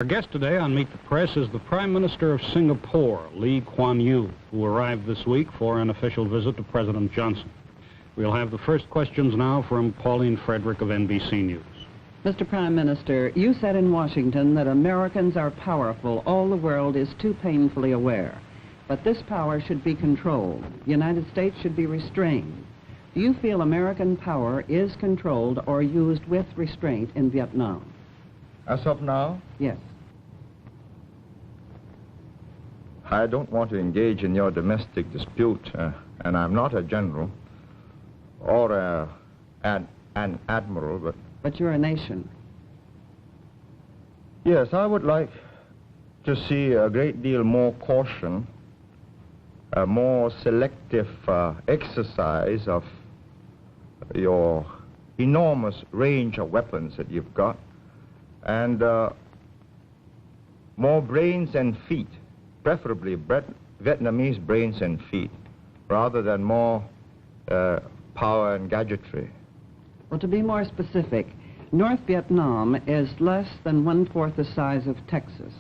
Our guest today on Meet the Press is the Prime Minister of Singapore, Lee Kuan Yew, who arrived this week for an official visit to President Johnson. We'll have the first questions now from Pauline Frederick of NBC News. Mr. Prime Minister, you said in Washington that Americans are powerful. All the world is too painfully aware. But this power should be controlled. The United States should be restrained. Do you feel American power is controlled or used with restraint in Vietnam? As of now? Yes. I don't want to engage in your domestic dispute, and I'm not a general or an admiral, But you're a nation. Yes, I would like to see a great deal more caution, a more selective exercise of your enormous range of weapons that you've got, and more brains and feet, preferably Vietnamese brains and feet, rather than more power and gadgetry. Well, to be more specific, North Vietnam is less than 1/4 the size of Texas.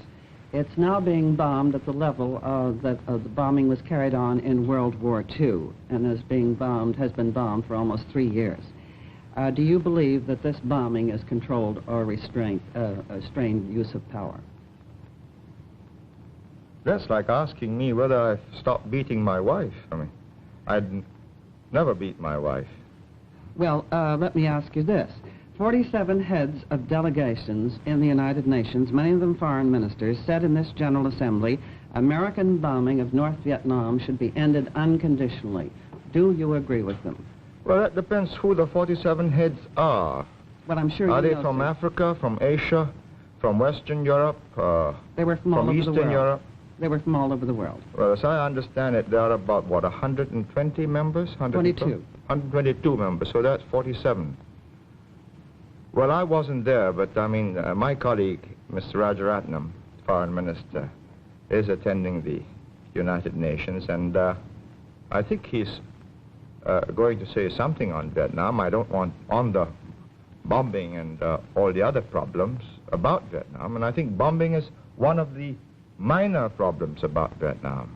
It's now being bombed at the level that the bombing was carried on in World War II, and has been bombed for almost 3 years. Do you believe that this bombing is controlled or restrained use of power? That's like asking me whether I've stopped beating my wife. I mean, I'd never beat my wife. Well, let me ask you this. 47 heads of delegations in the United Nations, many of them foreign ministers, said in this General Assembly, American bombing of North Vietnam should be ended unconditionally. Do you agree with them? Well, that depends who the 47 heads are. Well, I'm sure Are you they know, from sir. Africa, from Asia, from Western Europe, They were from all over the Eastern world. Europe? They were from all over the world. Well, as I understand it, there are about, what, 120 members? 22. 122 members, so that's 47. Well, I wasn't there, but I mean, my colleague, Mr. Rajaratnam, Foreign Minister, is attending the United Nations, and I think he's going to say something on Vietnam. I don't want on the bombing and all the other problems about Vietnam, and I think bombing is one of the minor problems about Vietnam.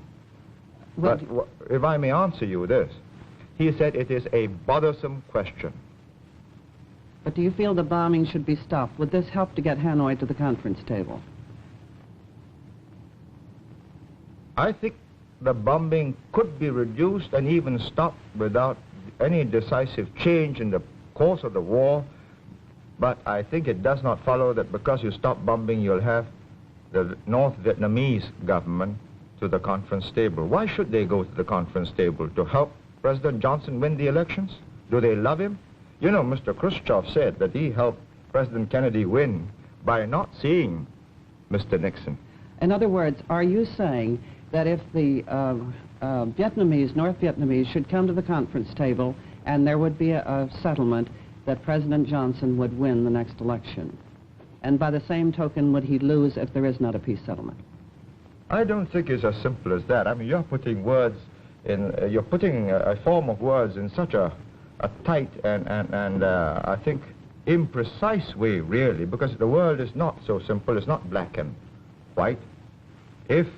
Well, But if I may answer you this, he said it is a bothersome question. But do you feel the bombing should be stopped? Would this help to get Hanoi to the conference table? I think the bombing could be reduced and even stopped without any decisive change in the course of the war, but I think it does not follow that because you stop bombing, you'll have the North Vietnamese government to the conference table. Why should they go to the conference table? To help President Johnson win the elections? Do they love him? You know, Mr. Khrushchev said that he helped President Kennedy win by not seeing Mr. Nixon. In other words, are you saying that if the North Vietnamese should come to the conference table and there would be a settlement that President Johnson would win the next election? And by the same token, would he lose if there is not a peace settlement? I don't think it's as simple as that. I mean, you're putting words in, you're putting a form of words in such a tight and I think imprecise way, really, because the world is not so simple. It's not black and white. If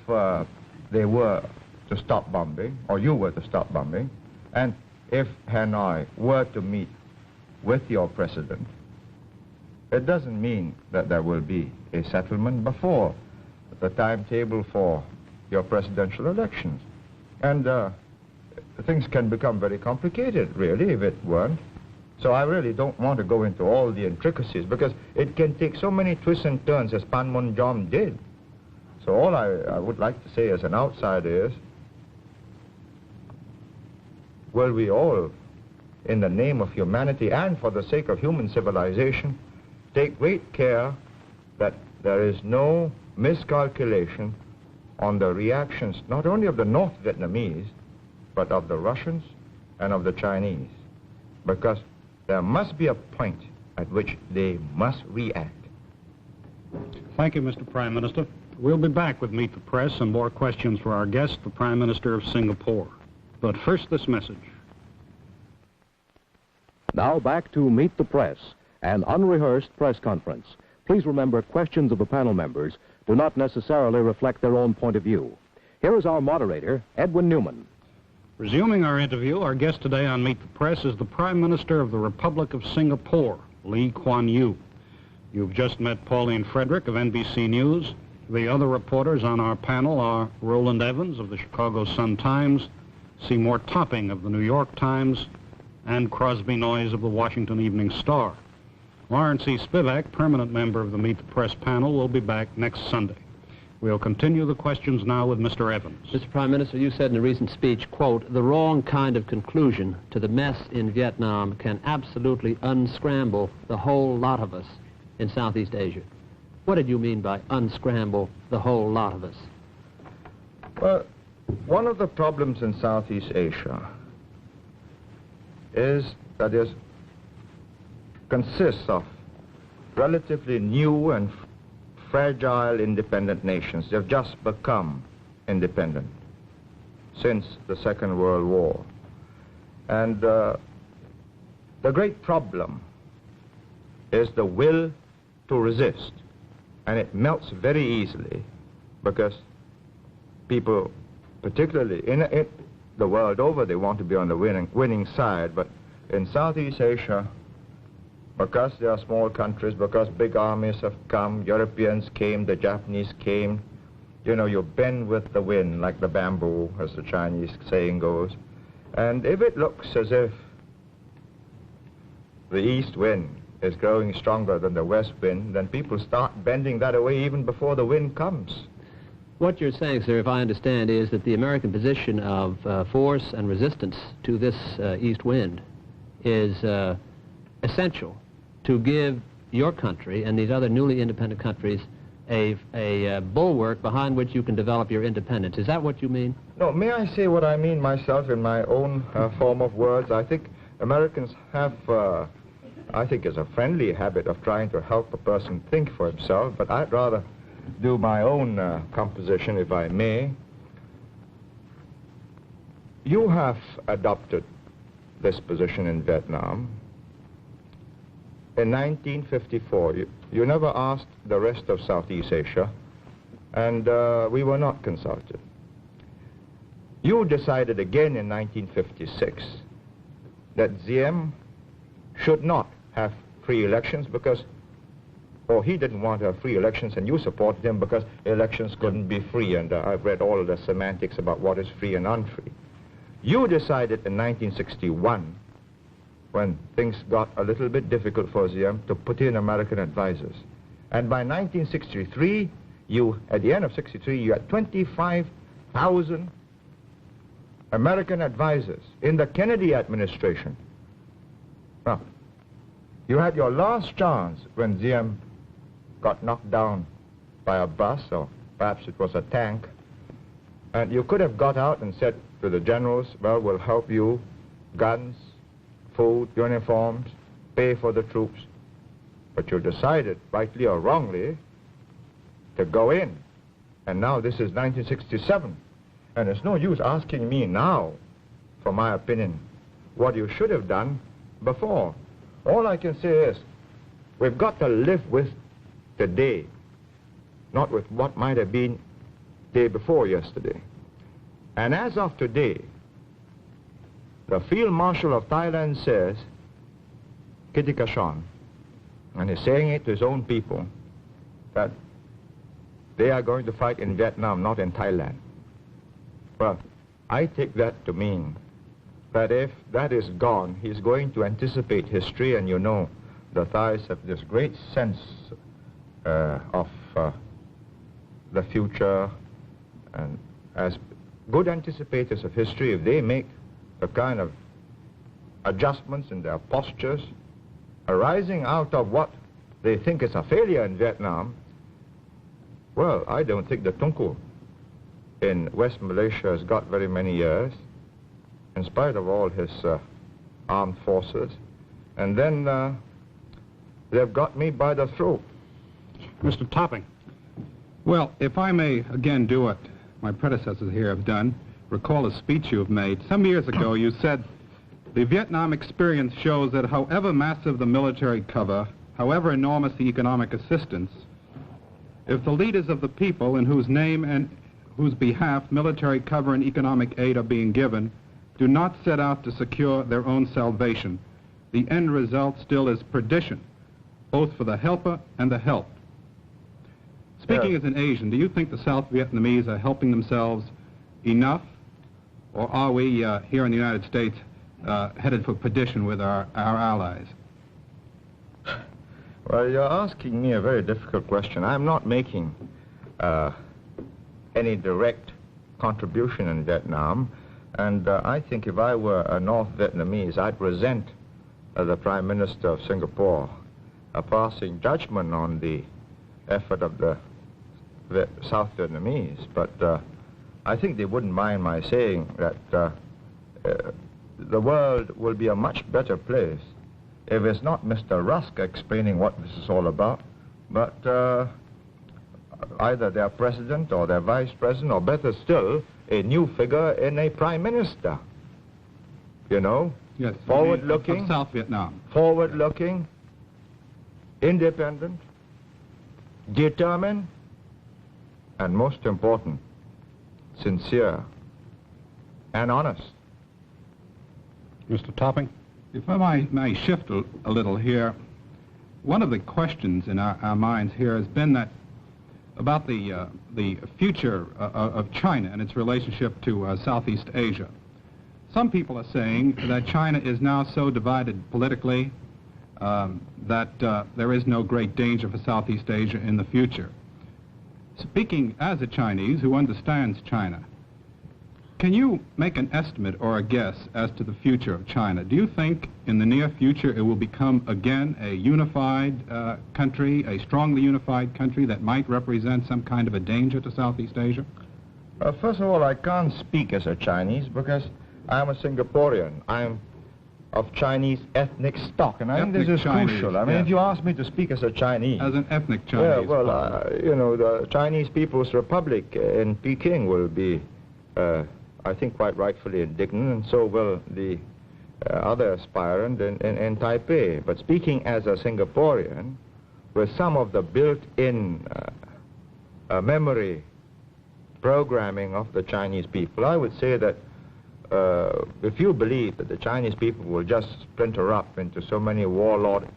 they were to stop bombing, or you were to stop bombing, and if Hanoi were to meet with your president, it doesn't mean that there will be a settlement before the timetable for your presidential elections. And things can become very complicated, really, if it weren't. So I really don't want to go into all the intricacies, because it can take so many twists and turns, as Panmunjom did. So all I would like to say as an outsider is, will we all, in the name of humanity and for the sake of human civilization, take great care that there is no miscalculation on the reactions, not only of the North Vietnamese, but of the Russians and of the Chinese, because there must be a point at which they must react. Thank you, Mr. Prime Minister. We'll be back with Meet the Press and more questions for our guest, the Prime Minister of Singapore. But first, this message. Now back to Meet the Press, an unrehearsed press conference. Please remember, questions of the panel members do not necessarily reflect their own point of view. Here is our moderator, Edwin Newman. Resuming our interview, our guest today on Meet the Press is the Prime Minister of the Republic of Singapore, Lee Kuan Yew. You've just met Pauline Frederick of NBC News. The other reporters on our panel are Roland Evans of the Chicago Sun-Times, Seymour Topping of the New York Times, and Crosby Noyes of the Washington Evening Star. Lawrence E. Spivak, permanent member of the Meet the Press panel, will be back next Sunday. We'll continue the questions now with Mr. Evans. Mr. Prime Minister, you said in a recent speech, quote, "The wrong kind of conclusion to the mess in Vietnam can absolutely unscramble the whole lot of us in Southeast Asia." What did you mean by unscramble the whole lot of us? Well, one of the problems in Southeast Asia is that it consists of relatively new and fragile independent nations. They've just become independent since the Second World War. And the great problem is the will to resist. And it melts very easily because people, particularly in the world over, they want to be on the winning side. But in Southeast Asia, because they are small countries, because big armies have come, Europeans came, the Japanese came, you know, you bend with the wind like the bamboo, as the Chinese saying goes. And if it looks as if the east wind is growing stronger than the west wind, then people start bending that away even before the wind comes. What you're saying, sir, if I understand, is that the American position of force and resistance to this east wind is essential to give your country and these other newly independent countries a bulwark behind which you can develop your independence. Is that what you mean? No, may I say what I mean myself in my own form of words? I think Americans have, I think, is a friendly habit of trying to help a person think for himself, but I'd rather do my own composition, if I may. You have adopted this position in Vietnam. In 1954, you never asked the rest of Southeast Asia, and we were not consulted. You decided again in 1956 that Diem should not have free elections because, or he didn't want to have free elections, and you supported him because elections couldn't be free, and I've read all of the semantics about what is free and unfree. You decided in 1961, when things got a little bit difficult for Diem, to put in American advisors. And by 1963, at the end of 63, you had 25,000 American advisors in the Kennedy administration. Now, you had your last chance when Diem got knocked down by a bus, or perhaps it was a tank, and you could have got out and said to the generals, well, we'll help you, guns, food, uniforms, pay for the troops. But you decided, rightly or wrongly, to go in. And now this is 1967. And it's no use asking me now, for my opinion, what you should have done before. All I can say is, we've got to live with today, not with what might have been day before yesterday. And as of today, the Field Marshal of Thailand says, Kitikashon, and he's saying it to his own people, that they are going to fight in Vietnam, not in Thailand. Well, I take that to mean that if that is gone, he's going to anticipate history, and you know, the Thais have this great sense of the future, and as good anticipators of history, if they make the kind of adjustments in their postures arising out of what they think is a failure in Vietnam, well, I don't think the Tunku in West Malaysia has got very many years, in spite of all his armed forces. And then they've got me by the throat. Mr. Topping. Well, if I may again do what my predecessors here have done, recall a speech you have made. Some years ago you said, the Vietnam experience shows that however massive the military cover, however enormous the economic assistance, if the leaders of the people in whose name and whose behalf military cover and economic aid are being given do not set out to secure their own salvation, the end result still is perdition, both for the helper and the helped. Speaking as an Asian, do you think the South Vietnamese are helping themselves enough, or are we here in the United States headed for perdition with our allies? Well, you're asking me a very difficult question. I'm not making any direct contribution in Vietnam, and I think if I were a North Vietnamese, I'd resent the Prime Minister of Singapore passing judgment on the effort of the South Vietnamese. But I think they wouldn't mind my saying that the world will be a much better place if it's not Mr. Rusk explaining what this is all about, but either their president or their vice president, or better still, a new figure in a prime minister. You know? Yes. Forward-looking. Of South Vietnam. Forward-looking, independent, determined, and most important, sincere and honest. Mr. Topping? If I may shift a little here, one of the questions in our minds here has been that about the future of China and its relationship to Southeast Asia. Some people are saying that China is now so divided politically that there is no great danger for Southeast Asia in the future. Speaking as a Chinese who understands China, can you make an estimate or a guess as to the future of China? Do you think in the near future it will become again a unified country, a strongly unified country that might represent some kind of a danger to Southeast Asia? First of all, I can't speak as a Chinese because I'm a Singaporean. I'm of Chinese ethnic stock, and I think this is crucial. I mean, if you ask me to speak as a Chinese... As an ethnic Chinese. Yeah, well, you know, the Chinese People's Republic in Peking will be... I think quite rightfully indignant, and so will the other aspirant in Taipei. But speaking as a Singaporean, with some of the built-in memory programming of the Chinese people, I would say that if you believe that the Chinese people will just splinter up into so many warlord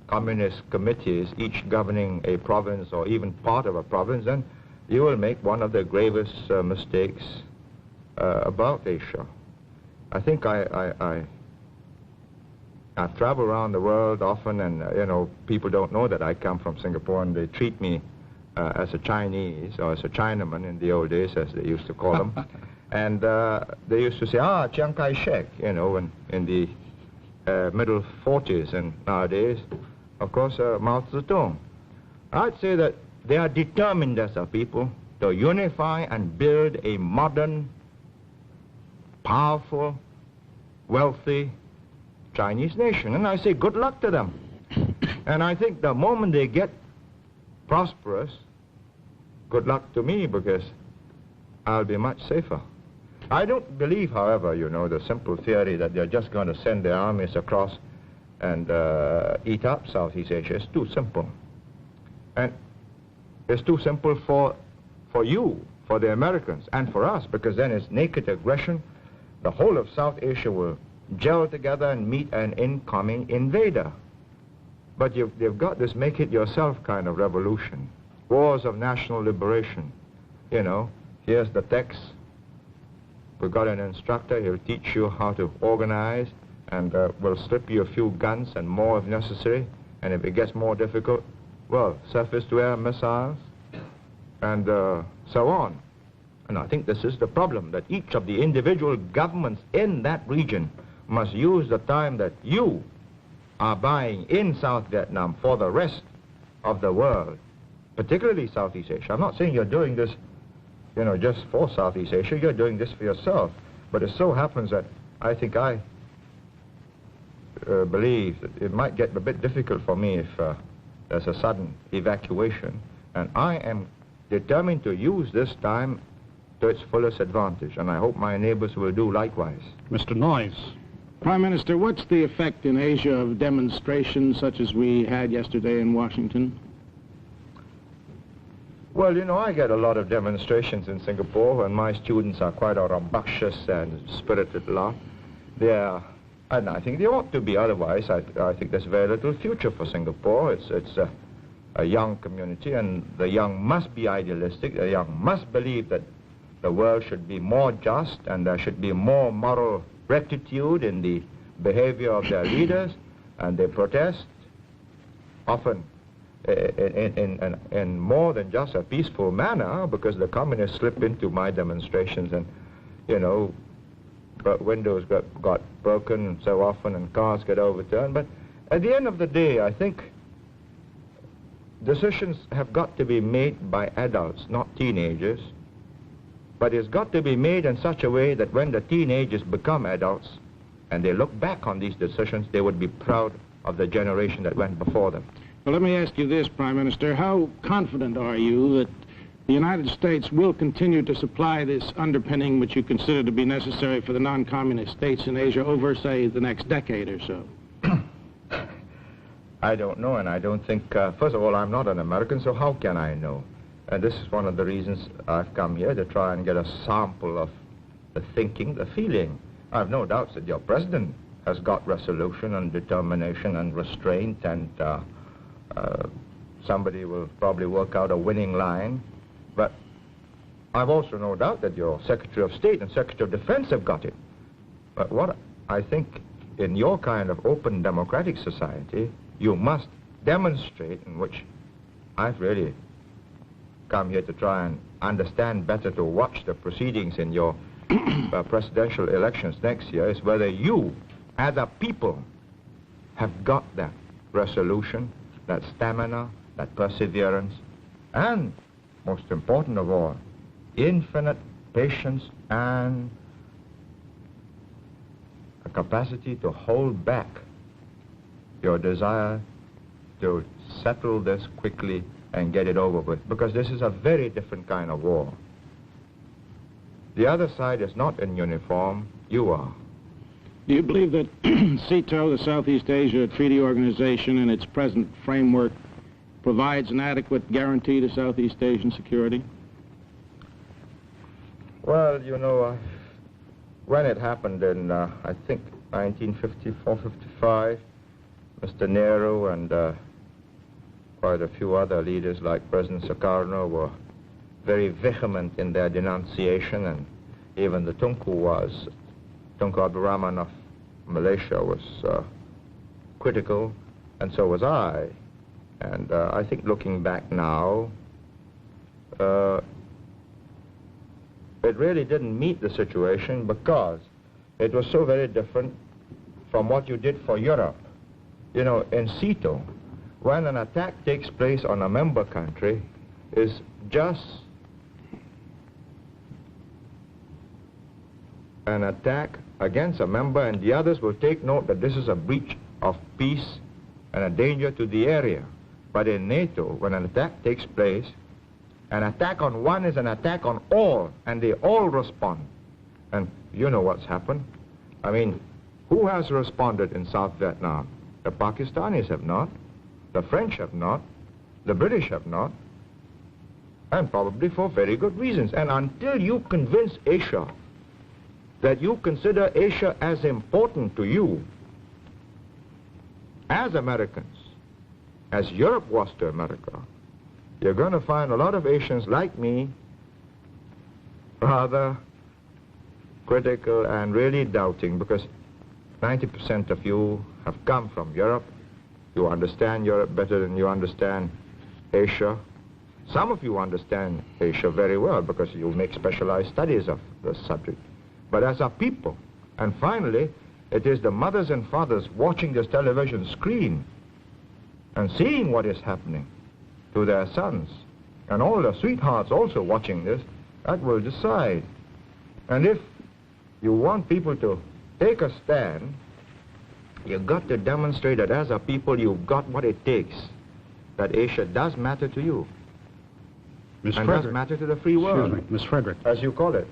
communist committees, each governing a province or even part of a province, then you will make one of the gravest mistakes about Asia. I think I've traveled around the world often, and you know, people don't know that I come from Singapore, and they treat me as a Chinese or as a Chinaman in the old days, as they used to call them. And they used to say, Chiang Kai-shek, you know, in the middle 40s, and nowadays, of course, Mao Zedong. I'd say that they are determined as a people to unify and build a modern, powerful, wealthy Chinese nation. And I say good luck to them. And I think the moment they get prosperous, good luck to me, because I'll be much safer. I don't believe, however, you know, the simple theory that they're just going to send their armies across and eat up Southeast Asia. It's too simple. And it's too simple for you, for the Americans, and for us, because then it's naked aggression. The whole of South Asia will gel together and meet an incoming invader. But they've got this make-it-yourself kind of revolution. Wars of national liberation. You know, here's the text. We've got an instructor. He'll teach you how to organize, and we'll slip you a few guns and more if necessary. And if it gets more difficult, well, surface-to-air missiles, and so on. And I think this is the problem, that each of the individual governments in that region must use the time that you are buying in South Vietnam for the rest of the world, particularly Southeast Asia. I'm not saying you're doing this, you know, just for Southeast Asia. You're doing this for yourself. But it so happens that I think I believe that it might get a bit difficult for me if there's a sudden evacuation. And I am determined to use this time to its fullest advantage, and I hope my neighbors will do likewise. Mr. Noyes. Prime Minister, what's the effect in Asia of demonstrations such as we had yesterday in Washington? Well, you know, I get a lot of demonstrations in Singapore, and my students are quite a rambunctious and spirited lot. And I think they ought to be. Otherwise, I think there's very little future for Singapore. It's a young community, and the young must be idealistic. The young must believe that the world should be more just, and there should be more moral rectitude in the behavior of their leaders, and they protest often in more than just a peaceful manner, because the communists slip into my demonstrations, and, you know, windows got broken so often and cars get overturned. But at the end of the day, I think decisions have got to be made by adults, not teenagers. But it's got to be made in such a way that when the teenagers become adults and they look back on these decisions, they would be proud of the generation that went before them. Well, let me ask you this, Prime Minister. How confident are you that the United States will continue to supply this underpinning which you consider to be necessary for the non-communist states in Asia over, say, the next decade or so? I don't know, and I don't think, first of all, I'm not an American, so how can I know? And this is one of the reasons I've come here, to try and get a sample of the thinking, the feeling. I have no doubts that your president has got resolution and determination and restraint, and somebody will probably work out a winning line. But I've also no doubt that your Secretary of State and Secretary of Defense have got it. But what I think, in your kind of open democratic society, you must demonstrate, in which I've really come here to try and understand better, to watch the proceedings in your presidential elections next year, is whether you, as a people, have got that resolution, that stamina, that perseverance, and, most important of all, infinite patience and a capacity to hold back your desire to settle this quickly and get it over with, because this is a very different kind of war. The other side is not in uniform, you are. Do you believe that CETO, the Southeast Asia Treaty Organization, in its present framework, provides an adequate guarantee to Southeast Asian security? Well, you know, when it happened in, I think, 1954-55, Mr. Nehru and quite a few other leaders like President Sukarno were very vehement in their denunciation, and even the Tunku Abdul Rahman of Malaysia was critical, and so was I. And I think looking back now, it really didn't meet the situation, because it was so very different from what you did for Europe. You know, in CETO, when an attack takes place on a member country, is just an attack against a member, and the others will take note that this is a breach of peace and a danger to the area. But in NATO, when an attack takes place, an attack on one is an attack on all, and they all respond. And you know what's happened. I mean, who has responded in South Vietnam? The Pakistanis have not. The French have not. The British have not. And probably for very good reasons. And until you convince Asia that you consider Asia as important to you, as Americans, as Europe was to America, you're going to find a lot of Asians like me rather critical and really doubting, because 90% of you have come from Europe. You understand Europe better than you understand Asia. Some of you understand Asia very well because you make specialized studies of the subject. But as a people, and finally, it is the mothers and fathers watching this television screen and seeing what is happening to their sons, and all the sweethearts also watching this, that will decide. And if you want people to take a stand, you've got to demonstrate that as a people you've got what it takes, that Asia does matter to you. Ms. And Frederick. does matter to the free world. Excuse me, Ms. Frederick. As you call it.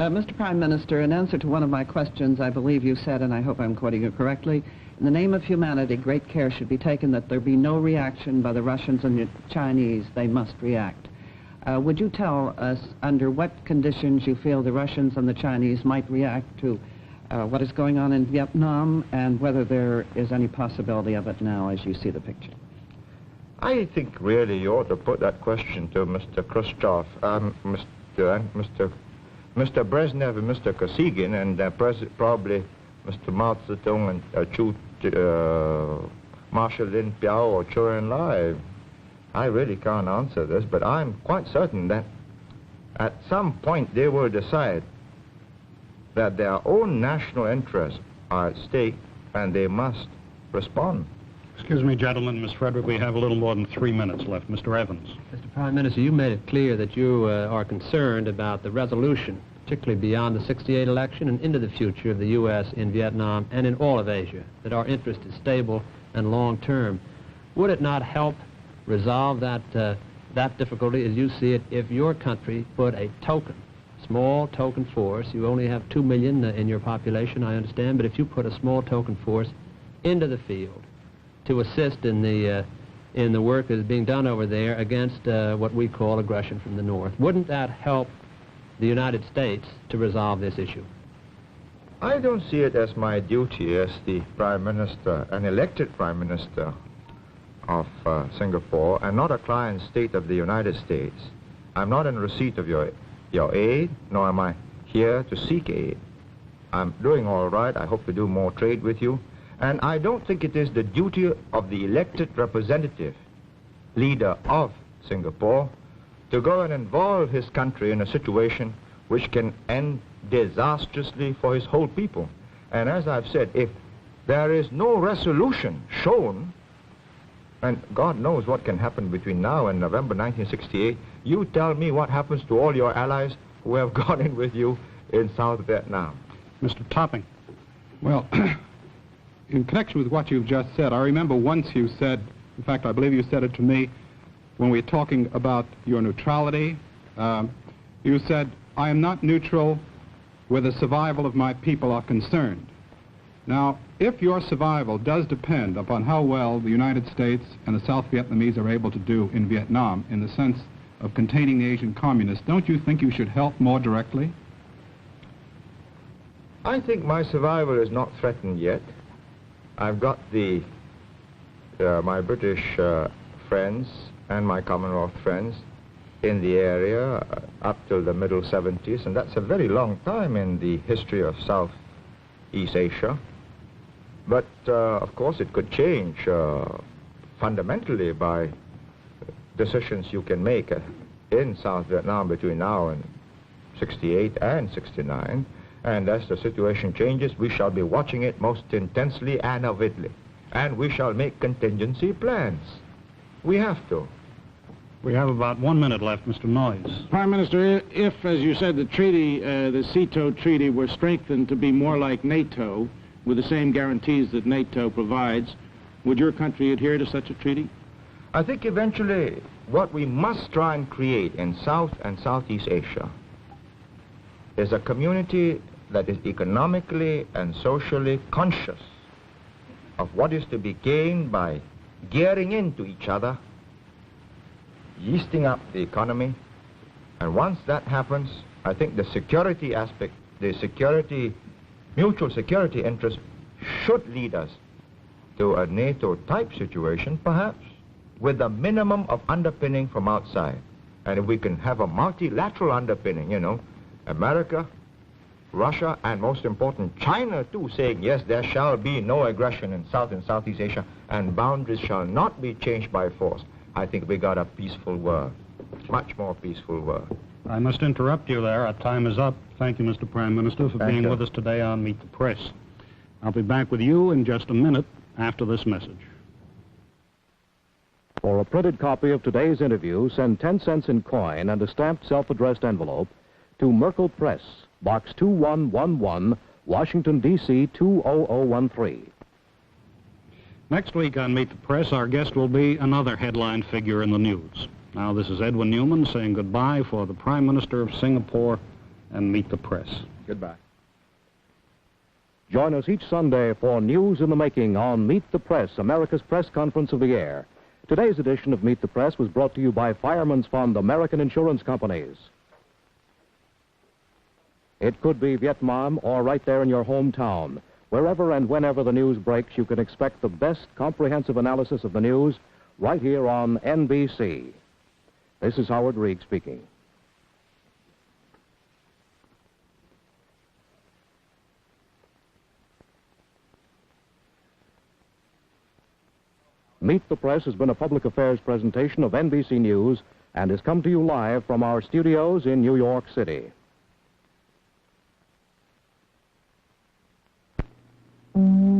Mr. Prime Minister, in answer to one of my questions, I believe you said, and I hope I'm quoting you correctly, in the name of humanity, great care should be taken that there be no reaction by the Russians and the Chinese. They must react. Would you tell us under what conditions you feel the Russians and the Chinese might react to what is going on in Vietnam, and whether there is any possibility of it now as you see the picture? I think really you ought to put that question to Mr. Khrushchev, Mr. Brezhnev and Mr. Kosygin, and probably Mr. Mao Zedong and Marshal Lin Piao or Zhou Enlai. I really can't answer this, but I'm quite certain that at some point they will decide that their own national interests are at stake and they must respond. Excuse me, gentlemen, Miss Frederick, we have a little more than 3 minutes left. Mr. Evans. Mr. Prime Minister, you made it clear that you are concerned about the resolution, particularly beyond the '68 election and into the future of the U.S. in Vietnam and in all of Asia, that our interest is stable and long-term. Would it not help resolve that difficulty, as you see it, if your country put a small token force? You only have 2 million in your population, I understand, but if you put a small token force into the field to assist in the work that is being done over there against what we call aggression from the North, wouldn't that help the United States to resolve this issue? I don't see it as my duty as the Prime Minister, an elected Prime Minister of Singapore, and not a client state of the United States. I'm not in receipt of your aid, nor am I here to seek aid. I'm doing all right. I hope to do more trade with you. And I don't think it is the duty of the elected representative, leader of Singapore, to go and involve his country in a situation which can end disastrously for his whole people. And as I've said, if there is no resolution shown, and God knows what can happen between now and November 1968, you tell me what happens to all your allies who have gone in with you in South Vietnam. Mr. Topping. Well, in connection with what you've just said, I remember once you said, in fact, I believe you said it to me, when we were talking about your neutrality, you said, I am not neutral where the survival of my people are concerned. Now, if your survival does depend upon how well the United States and the South Vietnamese are able to do in Vietnam in the sense of containing the Asian communists, don't you think you should help more directly? I think my survival is not threatened yet. I've got my British friends and my Commonwealth friends in the area up till the middle 70s, and that's a very long time in the history of Southeast Asia. But, of course, it could change fundamentally by decisions you can make in South Vietnam between now and 68 and 69. And as the situation changes, we shall be watching it most intensely and avidly. And we shall make contingency plans. We have to. We have about 1 minute left, Mr. Noyes. Prime Minister, if, as you said, the treaty, the CETO treaty, were strengthened to be more like NATO, with the same guarantees that NATO provides, would your country adhere to such a treaty? I think eventually what we must try and create in South and Southeast Asia is a community that is economically and socially conscious of what is to be gained by gearing into each other, yeasting up the economy, and once that happens, I think the security aspect, the mutual security interest should lead us to a NATO-type situation, perhaps, with a minimum of underpinning from outside. And if we can have a multilateral underpinning, you know, America, Russia, and most important, China, too, saying, yes, there shall be no aggression in South and Southeast Asia, and boundaries shall not be changed by force. I think we got a peaceful world, much more peaceful world. I must interrupt you there. Our time is up. Thank you, Mr. Prime Minister, for being with us today on Meet the Press. I'll be back with you in just a minute after this message. For a printed copy of today's interview, send 10 cents in coin and a stamped self-addressed envelope to Merkel Press, Box 2111, Washington, D.C. 20013. Next week on Meet the Press, our guest will be another headline figure in the news. Now, this is Edwin Newman saying goodbye for the Prime Minister of Singapore, and Meet the Press. Goodbye. Join us each Sunday for News in the Making on Meet the Press, America's press conference of the year. Today's edition of Meet the Press was brought to you by Fireman's Fund American Insurance Companies. It could be Vietnam or right there in your hometown. Wherever and whenever the news breaks, you can expect the best comprehensive analysis of the news right here on NBC. This is Howard Reed speaking. Meet the Press has been a public affairs presentation of NBC News and has come to you live from our studios in New York City. Mm-hmm.